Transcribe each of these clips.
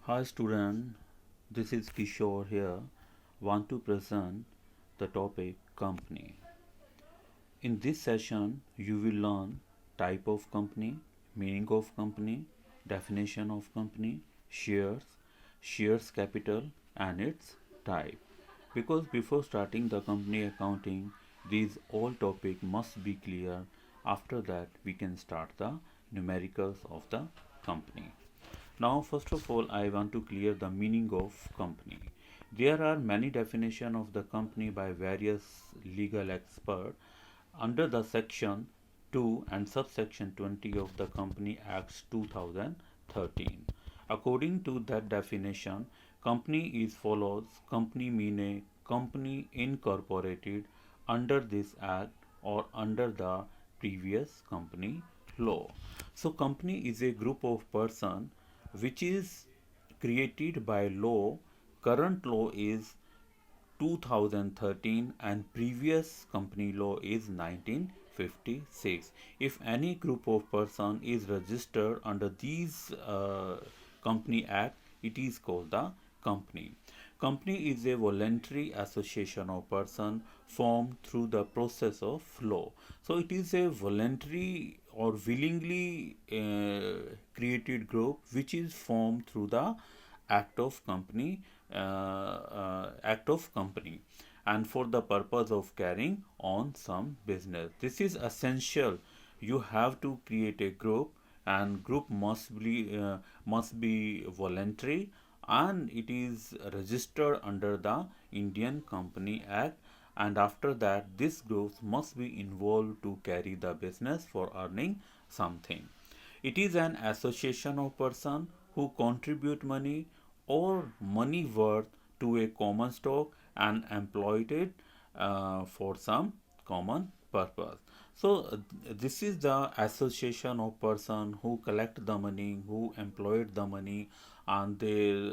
Hi student, this is Kishore here. Want to present the topic company. In this session, you will learn type of company, meaning of company, definition of company, shares capital and its type. Because before starting the company accounting, these all topic must be clear. After that, we can start the numericals of the company. Now, first of all, I want to clear the meaning of company. There are many definitions of the company by various legal experts under the section 2 and subsection 20 of the Company Acts 2013. According to that definition, company is follows company mean a company incorporated under this act or under the previous company law. So company is a group of person which is created by law. Current law is 2013 and previous company law is 1956. If any group of person is registered under these company act, it is called the company. Company is a voluntary association of person formed through the process of law. So it is a voluntary or willingly created group which is formed through the act of company act of company and for the purpose of carrying on some business. This is essential. You have to create a group and group must be voluntary and it is registered under the Indian Company Act, and after that this group must be involved to carry the business for earning something. It is an association of persons who contribute money or money worth to a common stock and employed it for some common purpose. So this is the association of person who collect the money, who employed the money, and they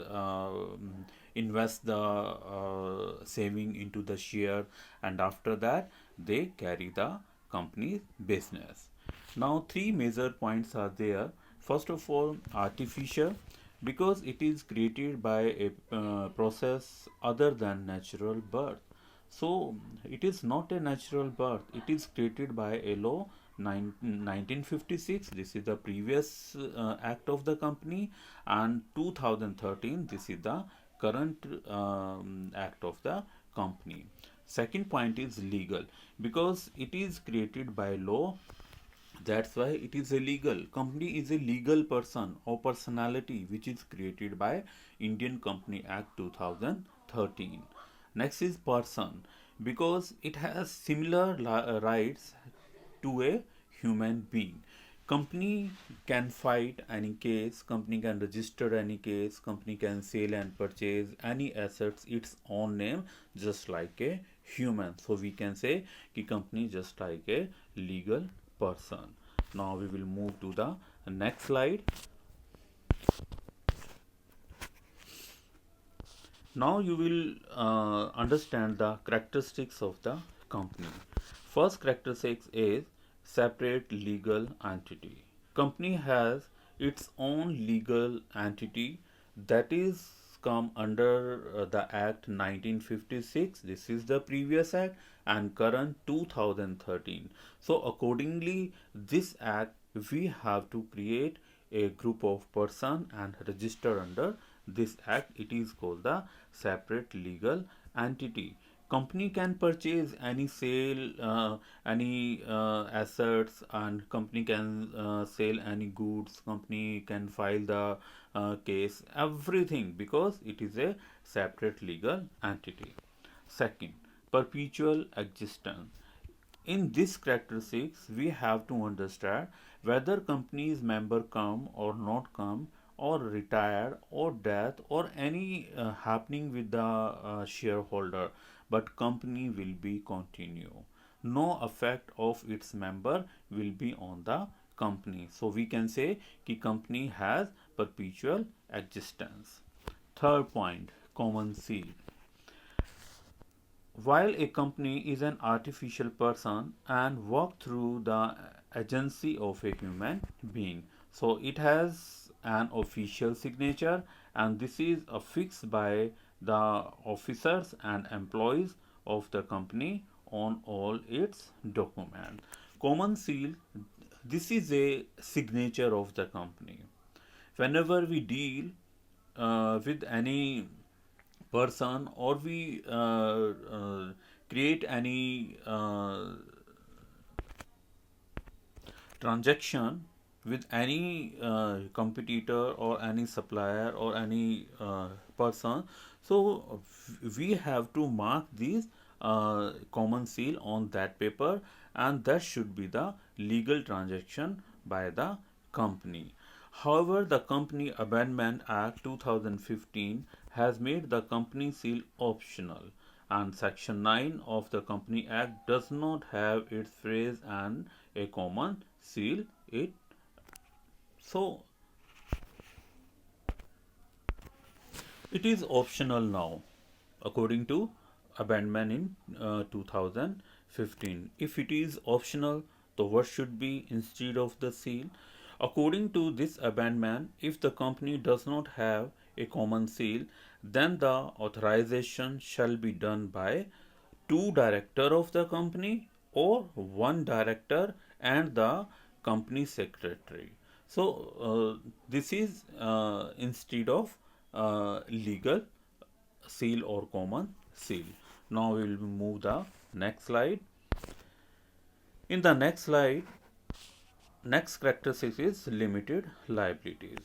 invest the saving into the share, and after that they carry the company's business. Now, three major points are there. First of all, artificial, because it is created by a process other than natural birth. So, it is not a natural birth, it is created by a law 1956. This is the previous act of the company, and 2013, this is the current act of the company. Second point is legal, because it is created by law, that's why it is a legal. Company is a legal person or personality which is created by Indian Company Act 2013. Next is person, because it has similar rights to a human being. Company can fight any case, company can register any case, company can sell and purchase any assets its own name just like a human. So we can say कि company just like a legal person. Now we will move to the next slide. Now you will understand the characteristics of the company. First characteristic is separate legal entity. Company has its own legal entity that is come under the Act 1956. This is the previous act and current 2013. So accordingly, this act we have to create a group of person and register under this act. It is called the separate legal entity. Company can purchase any sale any assets, and company can sell any goods, company can file the case, everything, because it is a separate legal entity. Second, perpetual existence. In this characteristics, we have to understand whether company's member come or not come, or retire, or death, or any happening with the shareholder, but company will be continue. No effect of its member will be on the company. So we can say कि company has perpetual existence. Third point, common seal. While a company is an artificial person and work through the agency of a human being, so it has an official signature, and this is affixed by the officers and employees of the company on all its documents. Common seal, this is a signature of the company. Whenever we deal with any person, or we create any transaction with any competitor or any supplier or any person, so we have to mark this common seal on that paper, and that should be the legal transaction by the company. However, the Company Amendment Act 2015 has made the company seal optional, and Section 9 of the Company Act does not have its phrase and a common seal it. So it is optional now according to amendment in 2015. If it is optional, so what should be instead of the seal? According to this amendment, if the company does not have a common seal, then the authorization shall be done by two director of the company or one director and the company secretary. So this is instead of legal seal or common seal. Now we will move the next slide. In the next slide, next characteristic is limited liabilities.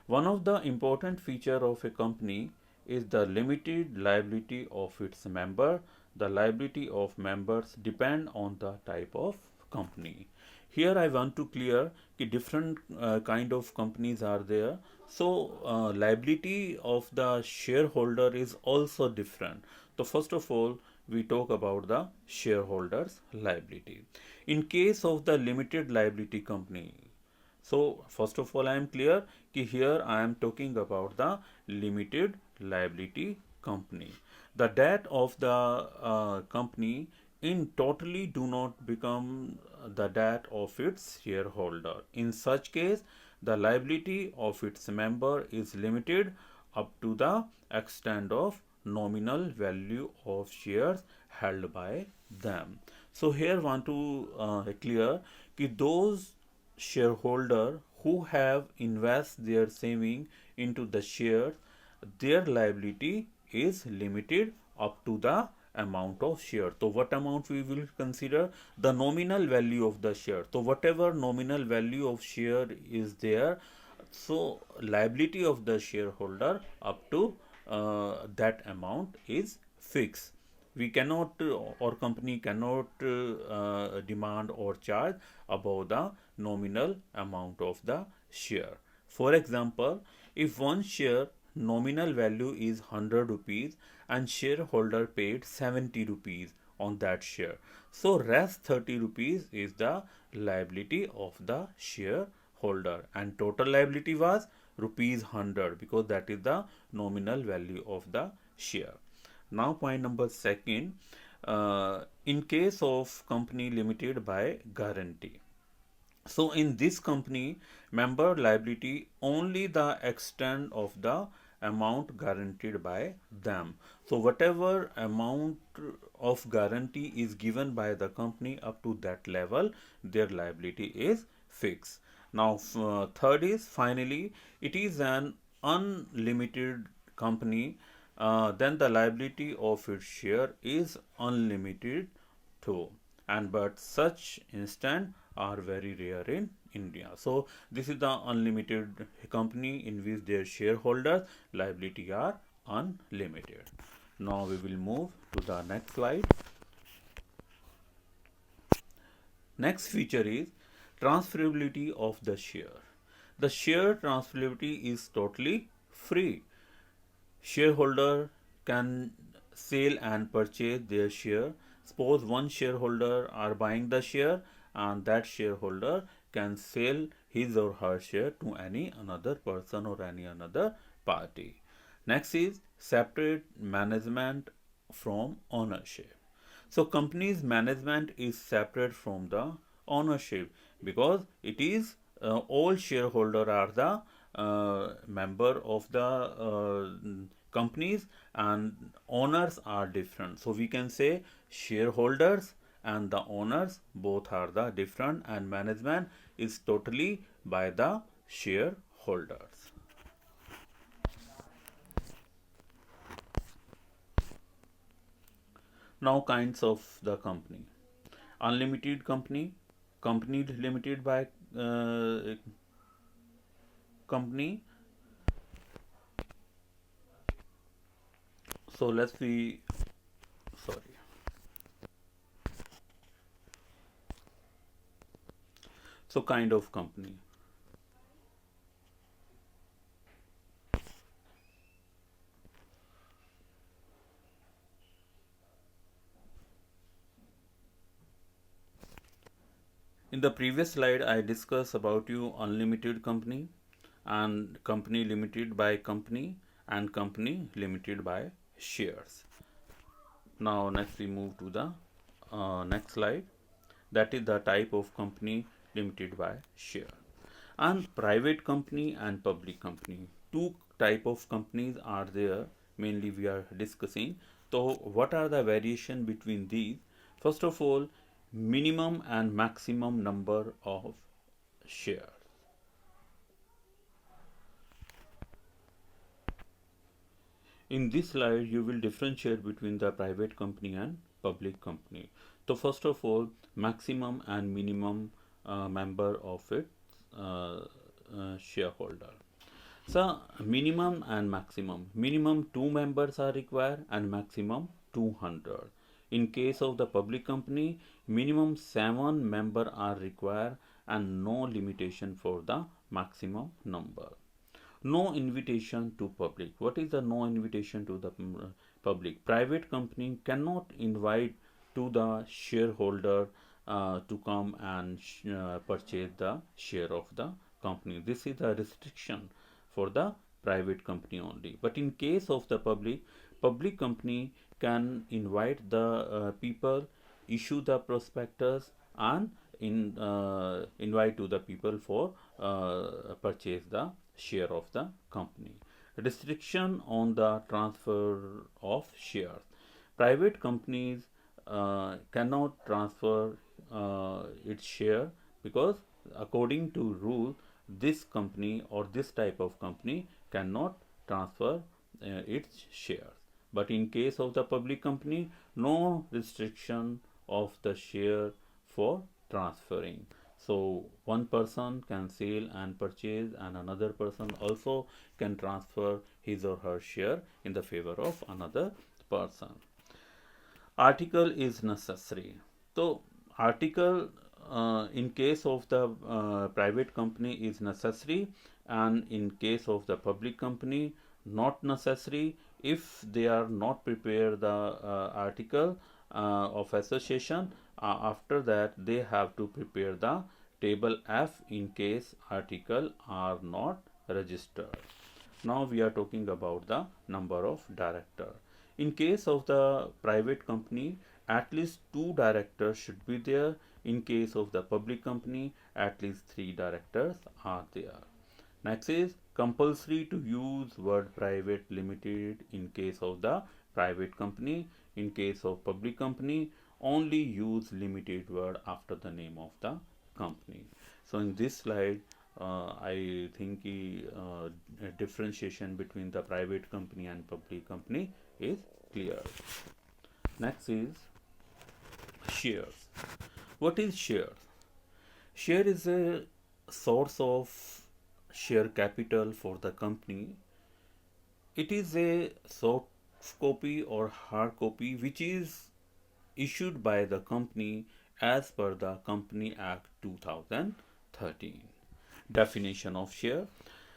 One of the important feature of a company is the limited liability of its member. The liability of members depend on the type of company. Here I want to clear that different kind of companies are there. So liability of the shareholder is also different. So first of all, we talk about the shareholders liability. In case of the limited liability company, so first of all I am clear कि here I am talking about the limited liability company. The debt of the company in totally do not become the debt of its shareholder. In such case, the liability of its member is limited up to the extent of nominal value of shares held by them. So here want to clear that those shareholder who have invest their saving into the shares, their liability is limited up to the amount of share. So what amount we will consider? The nominal value of the share. So whatever nominal value of share is there, so liability of the shareholder up to that amount is fixed. We cannot or company cannot demand or charge above the nominal amount of the share. For example, if one share nominal value is 100 rupees and shareholder paid 70 rupees on that share, so rest 30 rupees is the liability of the shareholder, and total liability was rupees 100 because that is the nominal value of the share. Now point number second, in case of company limited by guarantee. So in this company, member liability only the extent of the amount guaranteed by them. So whatever amount of guarantee is given by the company up to that level, their liability is fixed. Now third is finally, it is an unlimited company, then the liability of its share is unlimited too, and but such instant are very rare in India. So this is the unlimited company in which their shareholders liability are unlimited. Now we will move to the next slide. Next feature is transferability of the share. The share transferability is totally free. Shareholder can sell and purchase their share. Suppose one shareholder are buying the share, and that shareholder can sell his or her share to any another person or any another party. Next is separate management from ownership. So company's management is separate from the ownership because it is all shareholder are the member of the companies, and owners are different. So we can say shareholders and the owners both are the different, and management is totally by the shareholders. Now kinds of the company: unlimited company, company limited by company. So let's be sorry. So kind of company. In the previous slide, I discussed about you unlimited company and company limited by company and company limited by shares. Now next we move to the next slide. That is the type of company limited by share. And private company and public company. Two type of companies are there. Mainly we are discussing. So what are the variation between these? First of all, minimum and maximum number of shares. In this slide, you will differentiate between the private company and public company. So first of all, maximum and minimum member of its shareholder. So minimum and maximum. Minimum 2 members are required and maximum 200. In case of the public company, minimum 7 members are required and no limitation for the maximum number. No invitation to public. What is the no invitation to the public? Private company cannot invite to the shareholder to come and purchase the share of the company. This is a restriction for the private company only. But in case of the public company can invite the people, issue the prospectus, and invite to the people for purchase the share of the company. Restriction on the transfer of shares. Private companies cannot transfer its share because according to rule, this company or this type of company cannot transfer its shares. But in case of the public company, no restriction of the share for transferring. So one person can sell and purchase, and another person also can transfer his or her share in the favor of another person. Article is necessary. So article in case of the private company is necessary, and in case of the public company not necessary. If they are not prepare the article of association, after that they have to prepare the table F in case article are not registered. Now we are talking about the number of director. In case of the private company, at least 2 directors should be there. In case of the public company, at least 3 directors are there. Next is compulsory to use word private limited in case of the private company. In case of public company, only use limited word after the name of the company. So in this slide, I think a differentiation between the private company and public company is clear. Next is shares. What is shares? Share is a source of share capital for the company. It is a soft copy or hard copy which is issued by the company as per the Company Act 2013. Definition of share.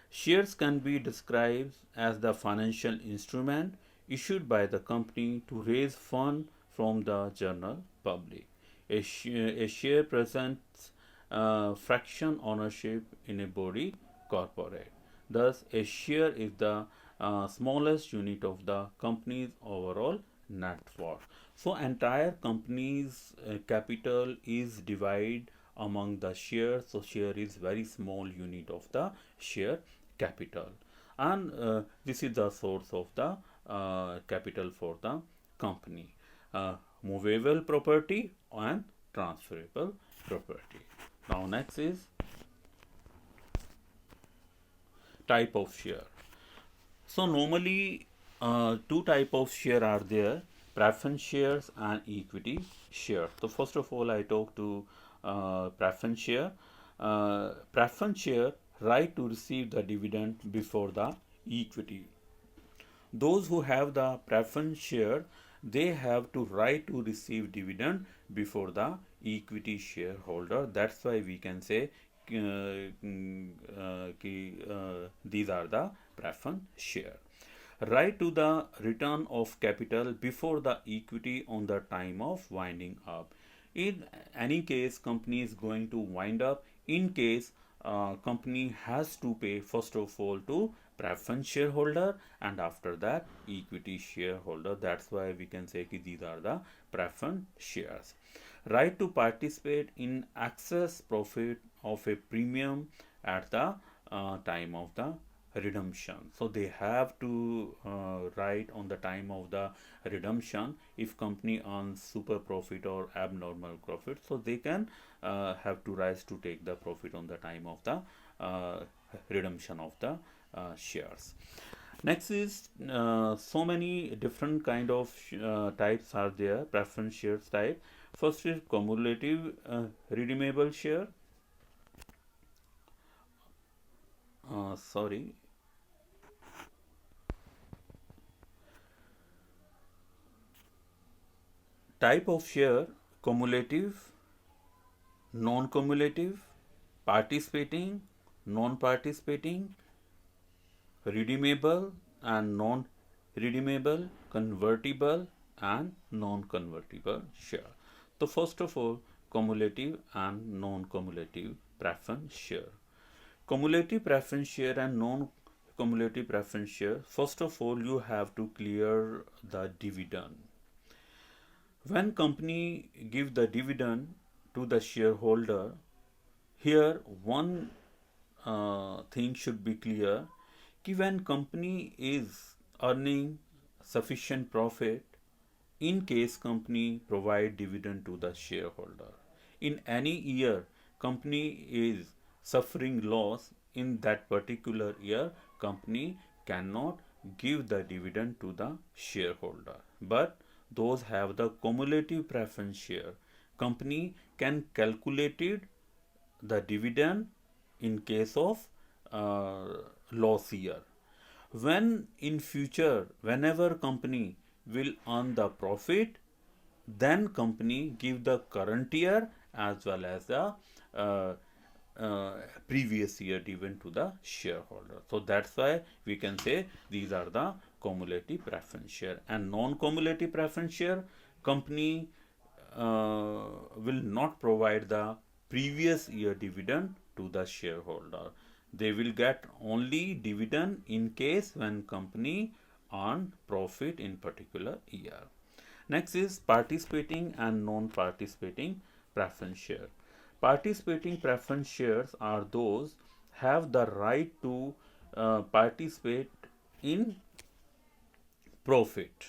Shares can be described as the financial instrument issued by the company to raise funds from the general public. A share presents fraction ownership in a body corporate. Thus, a share is the smallest unit of the company's overall net worth. So, entire company's capital is divided among the shares. So, share is very small unit of the share capital, and this is the source of the capital for the company. Movable property and transferable property. Now next is type of share. So normally two type of share are there: preference shares and equity shares. So first of all, I talk to preference share. Preference share right to receive the dividend before the equity. Those who have the preference share, they have to right to receive dividend before the equity shareholder. That's why we can say these are the preference share. Right to the return of capital before the equity on the time of winding up. In any case, company is going to wind up. In case company has to pay first of all to preference shareholder and after that equity shareholder. That's why we can say that these are the preference shares. Right to participate in excess profit of a premium at the time of the redemption. So they have to write on the time of the redemption. If company earns super profit or abnormal profit, so they can have to rise to take the profit on the time of the redemption of the shares. Next is so many different kind of types are there, preference shares type. First is cumulative redeemable share. Sorry, type of share: cumulative, non-cumulative, participating, non-participating, redeemable and non-redeemable, convertible and non-convertible share. So first of all, cumulative and non-cumulative preference share. Cumulative preference share and non-cumulative preference share. First of all, you have to clear the dividend. When company give the dividend to the shareholder, here one thing should be clear: when company is earning sufficient profit, in case company provide dividend to the shareholder. In any year company is suffering loss, in that particular year company cannot give the dividend to the shareholder. But those have the cumulative preference share, company can calculate it the dividend in case of loss year. When in future, whenever company will earn the profit, then company give the current year as well as the uh, previous year dividend to the shareholder. So that's why we can say these are the cumulative preference share. And non-cumulative preference share, company will not provide the previous year dividend to the shareholder. They will get only dividend in case when company earn profit in particular year. Next is participating and non-participating preference share. Participating preference shares are those have the right to participate in profit.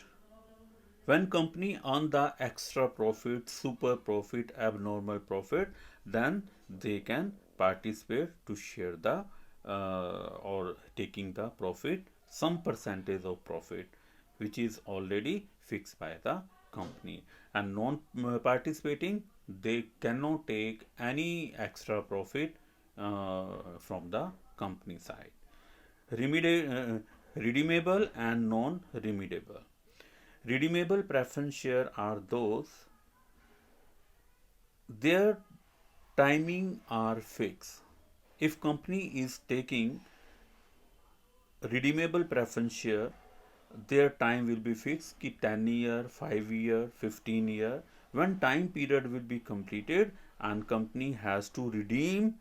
When company earn the extra profit, super profit, abnormal profit, then they can participate to share the or taking the profit, some percentage of profit, which is already fixed by the company. And non participating, they cannot take any extra profit from the company side. Redeemable and non-redeemable. Redeemable preference share are those their timing are fixed. If company is taking redeemable preference share, their time will be fixed ki 10 year, 5 year, 15 year. When time period will be completed and company has to redeem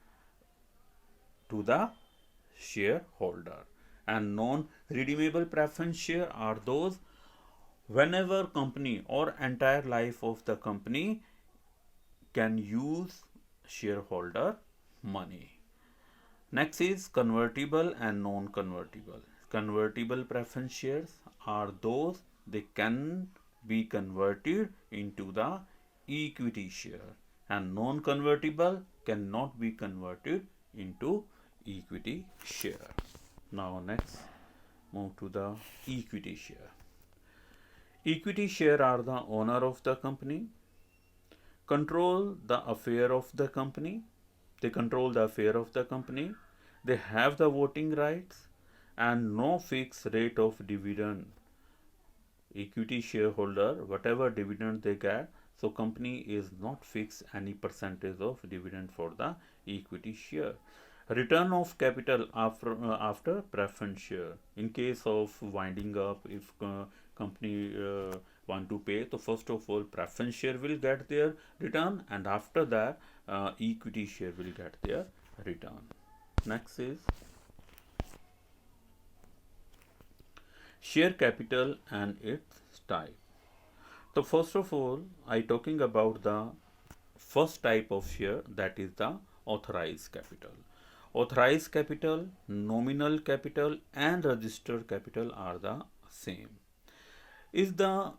to the shareholder. And non-redeemable preference share are those whenever company or entire life of the company can use shareholder money. Next is convertible and non-convertible. Convertible preference shares are those they can be converted into the equity share, and non-convertible cannot be converted into equity share. Now next move to the equity share. Equity share are the owner of the company, control the affair of the company. They control the affair of the company. They have the voting rights and no fixed rate of dividend. Equity shareholder, whatever dividend they get, so company is not fixed any percentage of dividend for the equity share. Return of capital after preference share. In case of winding up, if company want to pay, so first of all preference share will get their return, and after that equity share will get their return. Next is share capital and its type. So first of all, I talking about the first type of share, that is the authorized capital. Authorized capital, nominal capital and registered capital are the same. Is the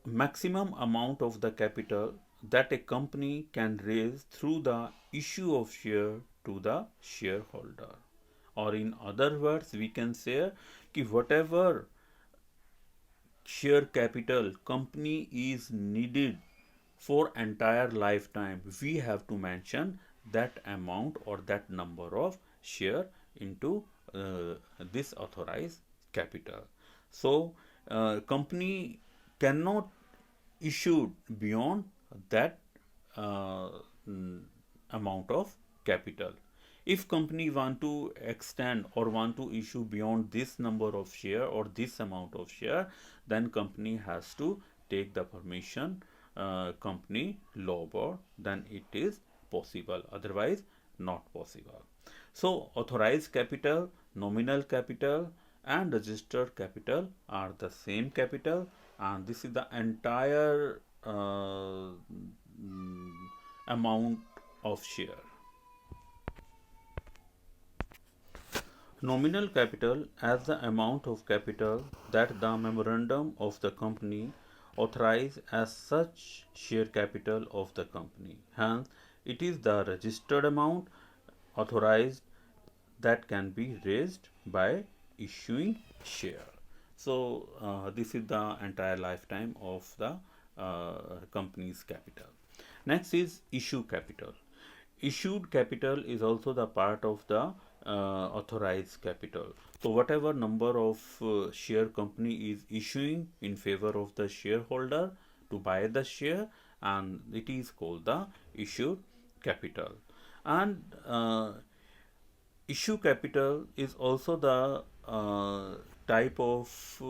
maximum amount of the capital that a company can raise through the issue of share to the shareholder. Or in other words, we can say कि whatever share capital company is needed for entire lifetime, we have to mention that amount or that number of share into this authorized capital. So company cannot issue beyond that uh, amount of capital. If company want to extend or want to issue beyond this number of share or this amount of share, then company has to take the permission company law board, then it is possible, otherwise not possible. So authorized capital, nominal capital and registered capital are the same capital, and this is the entire amount of share. Nominal capital as the amount of capital that the memorandum of the company authorize as such share capital of the company. Hence, it is the registered amount authorized that can be raised by issuing share. So, this is the entire lifetime of the company's capital. Next is issue capital. Issued capital is also the part of the authorized capital. So whatever number of share company is issuing in favor of the shareholder to buy the share, and it is called the issued capital. And issue capital is also the type of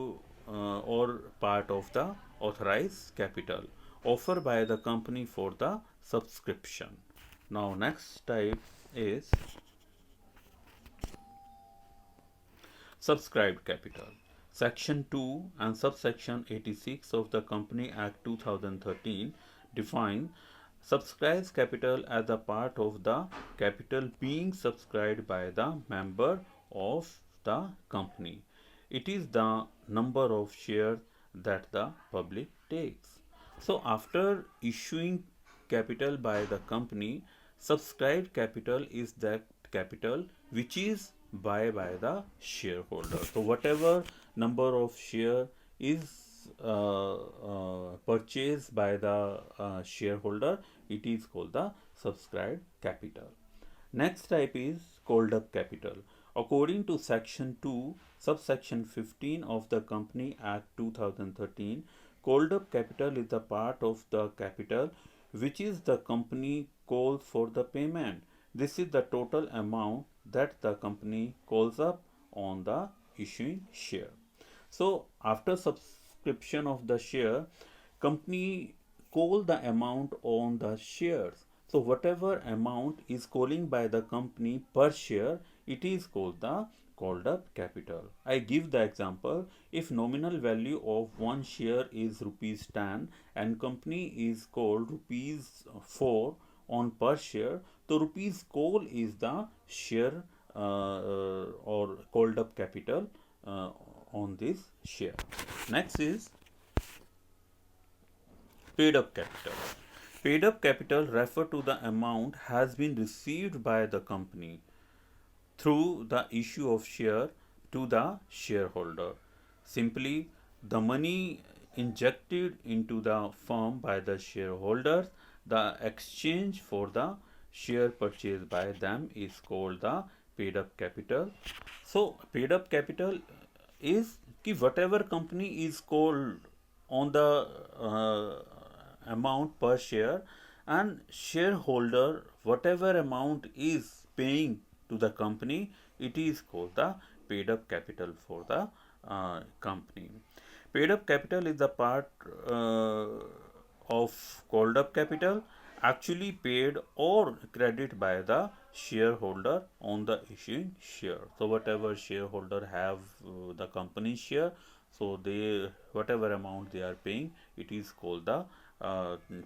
or part of the authorized capital offered by the company for the subscription. Now next type is subscribed capital. Section 2 and subsection 86 of the Company Act 2013 define subscribed capital as a part of the capital being subscribed by the member of the company. It is the number of shares that the public takes. So after issuing capital by the company, subscribed capital is that capital which is by the shareholder. So whatever number of share is purchased by the shareholder, it is called the subscribed capital. Next type is called up capital. According to section 2 subsection 15 of the Company Act 2013, called up capital is the part of the capital which is the company calls for the payment. This is the total amount that the company calls up on the issuing share. So after subscription of the share, company call the amount on the shares. So whatever amount is calling by the company per share, it is called the called up capital. I give the example: if nominal value of one share is rupees 10 and company is called rupees 4 on per share, so rupees call is the share or called up capital on this share. Next is paid up capital. Paid up capital refer to the amount has been received by the company through the issue of share to the shareholder. Simply, the money injected into the firm by the shareholders, the exchange for the share purchased by them is called the paid up capital. So, paid up capital is कि whatever company is called on the amount per share, and shareholder whatever amount is paying to the company, it is called the paid up capital for the company. Paid up capital is the part of called up capital actually paid or credit by the shareholder on the issuing share. So whatever shareholder have the company share, so they whatever amount they are paying, it is called the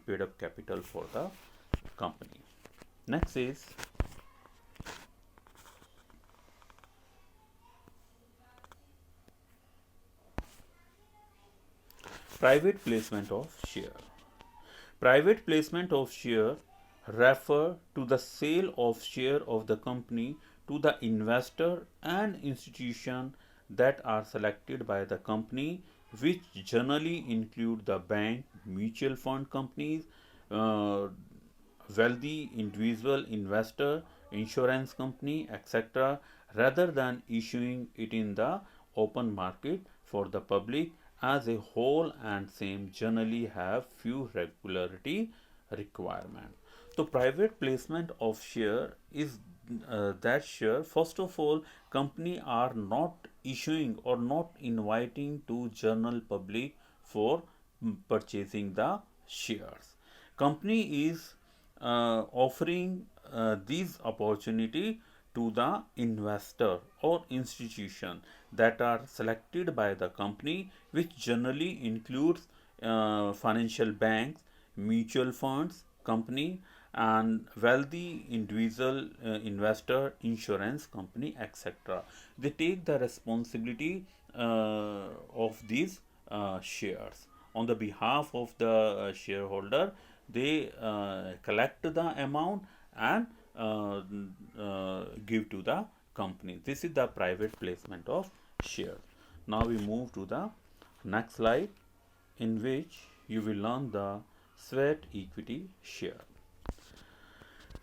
paid up capital for the company. Next is private placement of share. Private placement of share refer to the sale of share of the company to the investor and institution that are selected by the company, which generally include the bank, mutual fund companies, uh, wealthy individual investor, insurance company, etc., rather than issuing it in the open market for the public as a whole, and same generally have few regularity requirement. So private placement of share is that share first of all company are not issuing or not inviting to general public for purchasing the shares. Company is offering this opportunity to the investor or institution that are selected by the company, which generally includes financial banks, mutual funds company, and wealthy individual investor, insurance company, etc. They take the responsibility of these shares on the behalf of the shareholder. They collect the amount and give to the company. This is the private placement of share. Now we move to the next slide, in which you will learn the sweat equity share.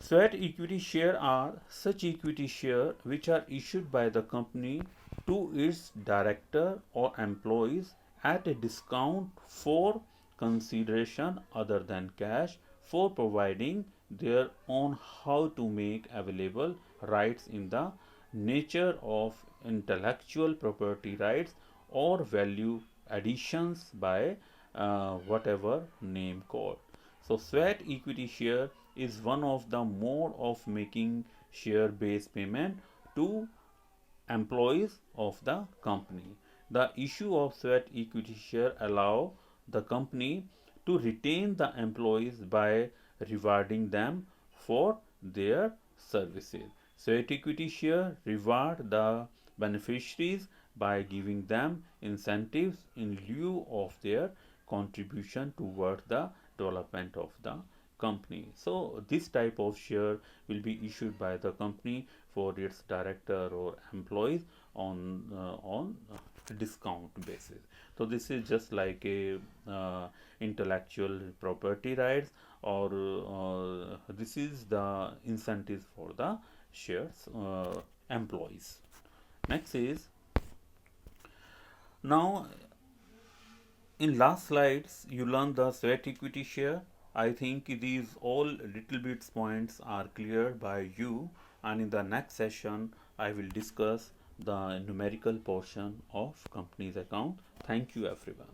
Sweat equity share are such equity share which are issued by the company to its director or employees at a discount for consideration other than cash, for providing their own how to make available rights in the nature of intellectual property rights or value additions by whatever name called. So sweat equity share is one of the mode of making share based payment to employees of the company. The issue of sweat equity share allow the company to retain the employees by rewarding them for their services. Sweat equity share reward the beneficiaries by giving them incentives in lieu of their contribution toward the development of the company. So this type of share will be issued by the company for its director or employees on discount basis. So this is just like a intellectual property rights, or this is the incentives for the shares employees. Next is, now in last slides you learn the sweat equity share. I think these all little bits points are cleared by you, and in the next session I will discuss the numerical portion of company's account. Thank you everyone.